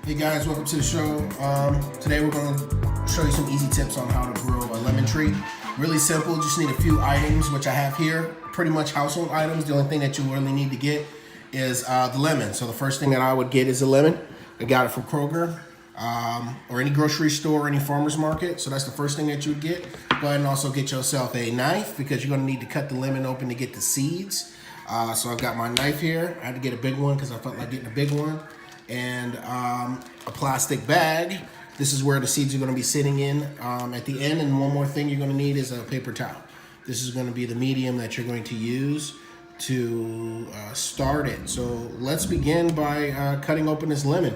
Hey guys, welcome to the show. Today we're going to show you some easy tips on how to grow a lemon tree. Really simple, just need a few items, which I have here. Pretty much household items. The only thing that you really need to get is the lemon. So the first thing that I would get is a lemon. I got it from Kroger or any grocery store or any farmer's market. So that's the first thing that you would get. Go ahead and also get yourself a knife because you're going to need to cut the lemon open to get the seeds. So I've got my knife here. I had to get a big one because I felt like getting a big one. And a plastic bag. This is where the seeds are going to be sitting in at the end. And one more thing you're going to need is a paper towel. This is going to be the medium that you're going to use to start it. So let's begin by cutting open this lemon.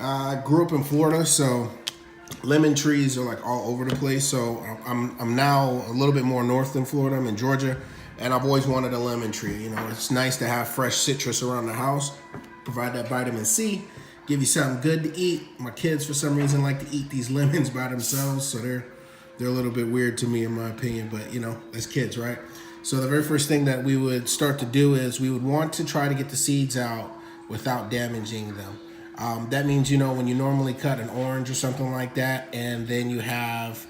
I grew up in Florida, so lemon trees are like all over the place. So I'm now a little bit more north than Florida. I'm in Georgia, and I've always wanted a lemon tree. You know, it's nice to have fresh citrus around the house. Provide that vitamin C, give you something good to eat. My kids, for some reason, like to eat these lemons by themselves, so they're a little bit weird to me, in my opinion. But you know, as kids, right? So the very first thing that we would start to do is we would want to try to get the seeds out without damaging them. That means, you know, when you normally cut an orange or something like that, and then you have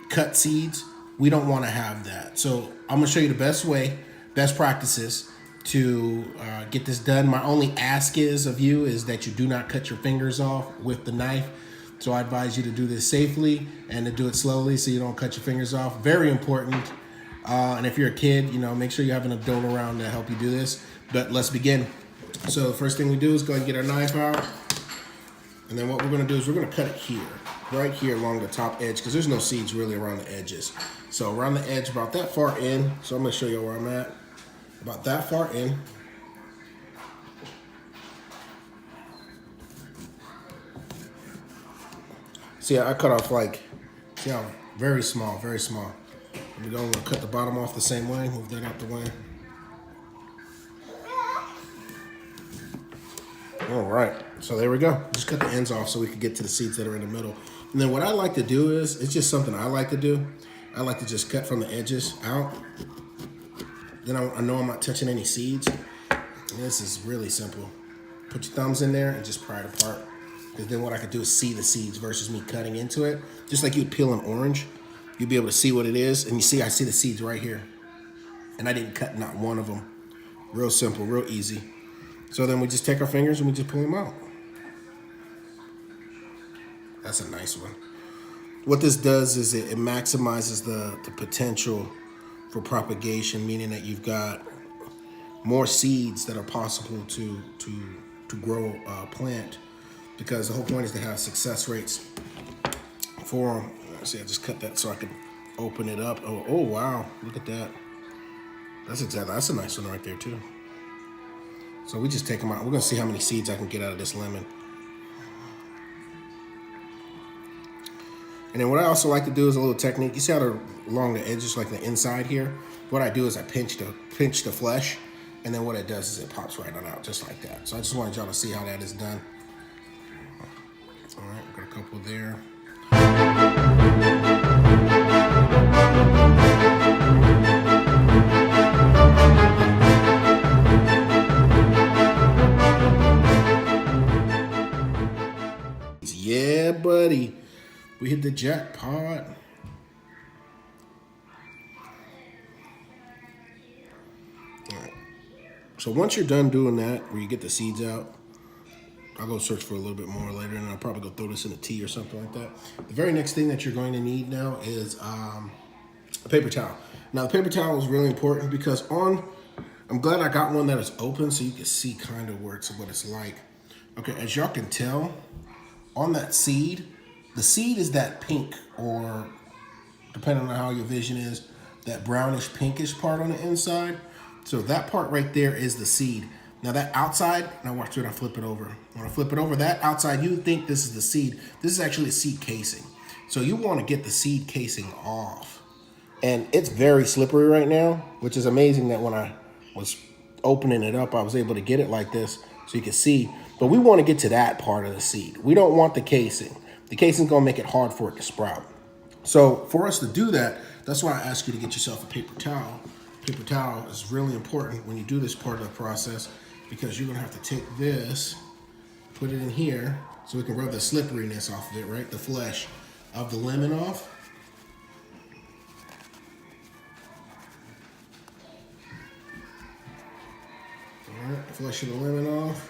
cut seeds, we don't want to have that. So I'm gonna show you the best way, best practices to get this done. My only ask of you is that you do not cut your fingers off with the knife. So I advise you to do this safely and to do it slowly so you don't cut your fingers off. Very important. And if you're a kid, you know, make sure you have an adult around to help you do this. But let's begin. So the first thing we do is go ahead and get our knife out. And then what we're gonna do is we're gonna cut it here, right here along the top edge, because there's no seeds really around the edges. So around the edge, about that far in. So I'm gonna show you where I'm at. About that far in. See, I cut off like, see how very small, very small. We're going to cut the bottom off the same way, move that out the way. All right, so there we go. Just cut the ends off so we can get to the seeds that are in the middle. And then what I like to do is, it's just something I like to do. I like to just cut from the edges out. Then I know I'm not touching any seeds. And this is really simple. Put your thumbs in there and just pry it apart. Because then what I could do is see the seeds versus me cutting into it. Just like you'd peel an orange, you'd be able to see what it is. And you see, I see the seeds right here. And I didn't cut not one of them. Real simple, real easy. So then we just take our fingers and we just pull them out. That's a nice one. What this does is it maximizes the potential for propagation, meaning that you've got more seeds that are possible to grow a plant, because the whole point is to have success rates for them. See, I just cut that so I can open it up. Oh wow, look at that. That's a nice one right there too. So we just take them out. We're gonna see how many seeds I can get out of this lemon. And then what I also like to do is a little technique. You see how they're along the edges, like the inside here? What I do is I pinch the flesh, and then what it does is it pops right on out, just like that. So I just wanted y'all to see how that is done. All right, got a couple there. Yeah, buddy. We hit the jackpot. All right. So once you're done doing that, where you get the seeds out, I'll go search for a little bit more later, and I'll probably go throw this in a tea or something like that. The very next thing that you're going to need now is a paper towel. Now, the paper towel is really important because I'm glad I got one that is open so you can see kind of what it's like. Okay, as y'all can tell, on that seed, the seed is that pink, or depending on how your vision is, that brownish pinkish part on the inside. So that part right there is the seed. Now that outside, now watch when I flip it over. When I flip it over, that outside, you think this is the seed. This is actually a seed casing. So you want to get the seed casing off. And it's very slippery right now, which is amazing that when I was opening it up, I was able to get it like this so you can see. But we want to get to that part of the seed. We don't want the casing. The casing is going to make it hard for it to sprout. So for us to do that, that's why I ask you to get yourself a paper towel. Paper towel is really important when you do this part of the process, because you're going to have to take this put it in here so we can rub the slipperiness off of it, right? The flesh of the lemon off. All right, flesh of the lemon off.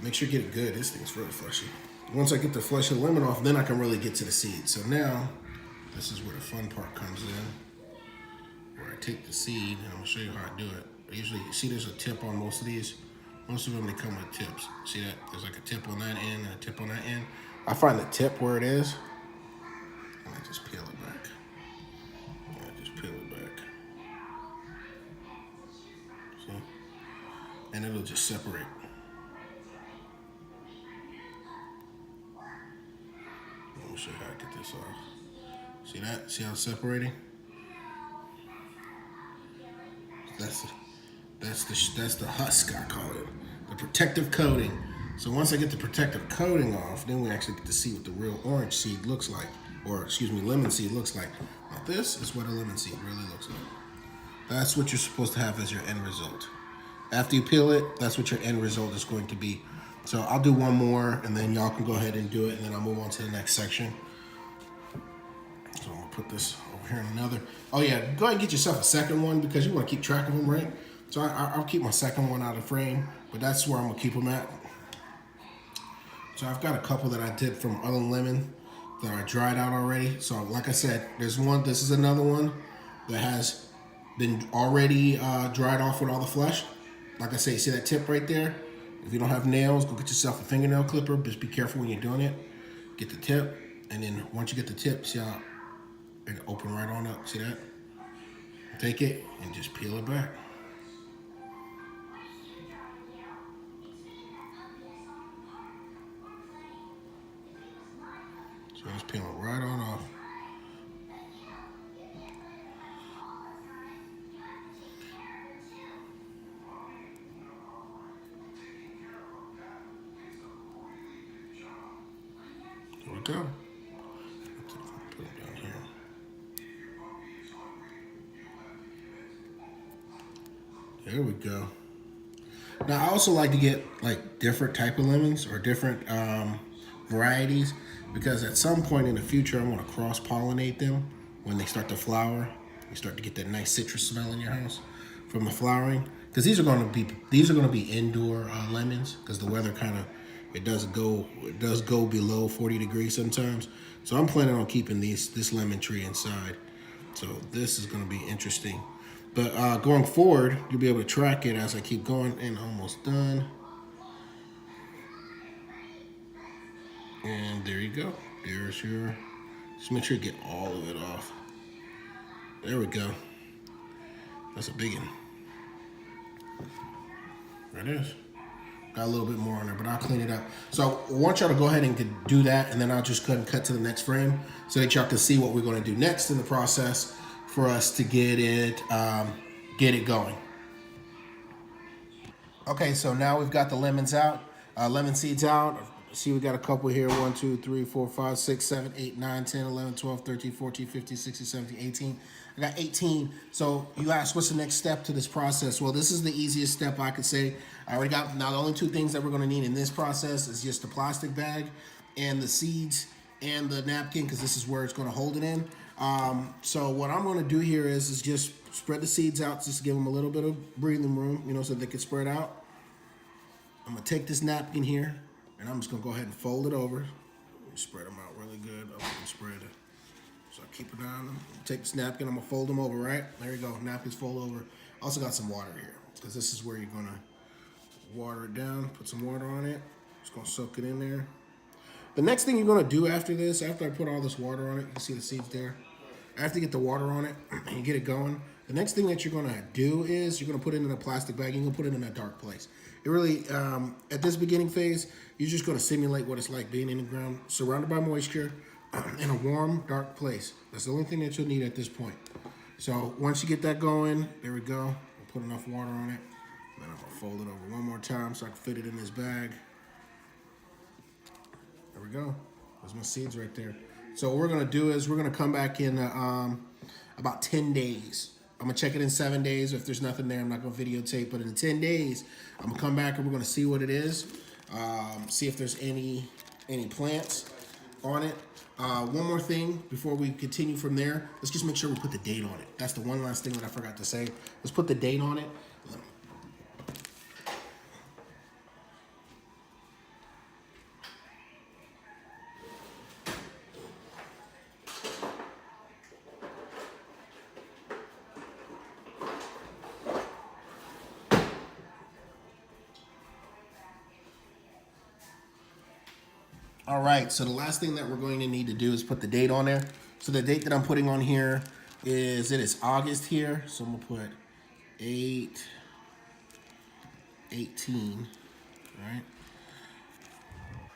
Make sure you get it good. This thing's really fleshy. Once I get the flesh of the lemon off, then I can really get to the seed. So now, this is where the fun part comes in, where I take the seed, and I'm gonna show you how I do it. I usually, see there's a tip on most of these. Most of them, they come with tips. See that? There's like a tip on that end and a tip on that end. I find the tip where it is, and I just peel it back. I just peel it back. See? And it'll just separate. Let me show you how to get this off. See that? See how it's separating? That's the husk, I call it. The protective coating. So once I get the protective coating off, then we actually get to see what the real orange seed looks like. Or excuse me, lemon seed looks like. Now this is what a lemon seed really looks like. That's what you're supposed to have as your end result. After you peel it, that's what your end result is going to be. So I'll do one more, and then y'all can go ahead and do it, and then I'll move on to the next section. So I'm gonna put this over here in another. Oh yeah, go ahead and get yourself a second one because you want to keep track of them, right? So I'll keep my second one out of frame, but that's where I'm gonna keep them at. So I've got a couple that I did from other lemon that are dried out already. So like I said, there's one, this is another one that has been already dried off with all the flesh. Like I say, see that tip right there? If you don't have nails, go get yourself a fingernail clipper. Just be careful when you're doing it. Get the tip, and then once you get the tip, see how it open right on up. See that? Take it and just peel it back. So it's peeling right on off. There we go. Put it down here. There we go. Now I also like to get like different type of lemons or different varieties, because at some point in the future I want to cross-pollinate them when they start to flower. You start to get that nice citrus smell in your house from the flowering. Because these are going to be indoor lemons, because the weather kind of it does go below 40 degrees sometimes. So I'm planning on keeping this lemon tree inside. So this is going to be interesting. But going forward, you'll be able to track it as I keep going. And almost done. And there you go. There's your, just make sure you get all of it off. There we go. That's a big one. There it is. Got a little bit more on there, but I'll clean it up. So I want y'all to go ahead and do that, and then I'll just go ahead and cut to the next frame so that y'all can see what we're going to do next in the process for us to get it going. Okay, so now we've got the lemons out, lemon seeds out. See, we got a couple here. 1, 2, 3, 4, 5, 6, 7, 8, 9, 10, 11, 12, 13, 14, 15, 16, 17, 18. I got 18. So you ask, what's the next step to this process? Well, this is the easiest step I could say. I already got, now the only two things that we're going to need in this process is just the plastic bag and the seeds and the napkin, because this is where it's going to hold it in. So what I'm going to do here is just spread the seeds out, just to give them a little bit of breathing room, you know, so they can spread out. I'm going to take this napkin here, and I'm just going to go ahead and fold it over. Spread them out really good. I'm going to spread it. So I keep it on them. Take this napkin, I'm going to fold them over, right? There you go. Napkins fold over. Also got some water here, because this is where you're going to water it down. Put some water on it. Just going to soak it in there. The next thing you're going to do after this, after I put all this water on it, you can see the seeds there. After you get the water on it and you get it going, the next thing that you're going to do is you're going to put it in a plastic bag. You're going to put it in a dark place. It really, at this beginning phase, you're just going to simulate what it's like being in the ground, surrounded by moisture, in a warm, dark place. That's the only thing that you'll need at this point. So once you get that going, there we go. I'll put enough water on it. Then I'm going to fold it over one more time so I can fit it in this bag. There we go. There's my seeds right there. So what we're going to do is we're going to come back in about 10 days. I'm gonna check it in 7 days. If there's nothing there, I'm not gonna videotape. But in 10 days, I'm gonna come back and we're gonna see what it is. See if there's any plants on it. One more thing before we continue from there. Let's just make sure we put the date on it. That's the one last thing that I forgot to say. Let's put the date on it. All right, so the last thing that we're going to need to do is put the date on there. So the date that I'm putting on here is, it is August here. So I'm gonna put 8/18, right?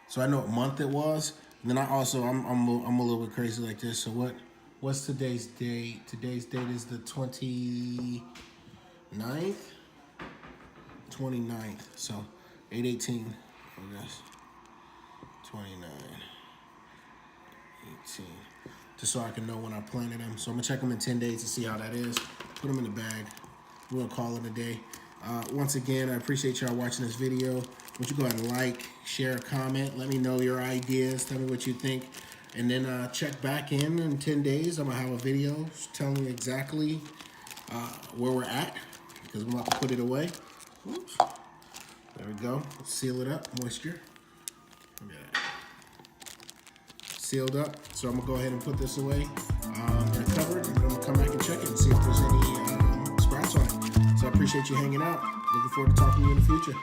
So I know what month it was. And then I also, I'm a little bit crazy like this. So what's today's date? Today's date is the 29th? 29th. So 8/18, I guess. 29, 18, just so I can know when I planted them. So I'm gonna check them in 10 days to see how that is. Put them in the bag. We're gonna call it a day. Once again, I appreciate y'all watching this video. Would you go ahead and like, share, comment, let me know your ideas, tell me what you think. And then check back in 10 days. I'm gonna have a video telling you exactly where we're at, because I'm about to put it away. Oops. There we go. Let's seal it up, moisture. Look at that. Sealed up. So I'm gonna go ahead and put this away and cover it. And I'm gonna come back and check it and see if there's any scratch on it. So I appreciate you hanging out. Looking forward to talking to you in the future.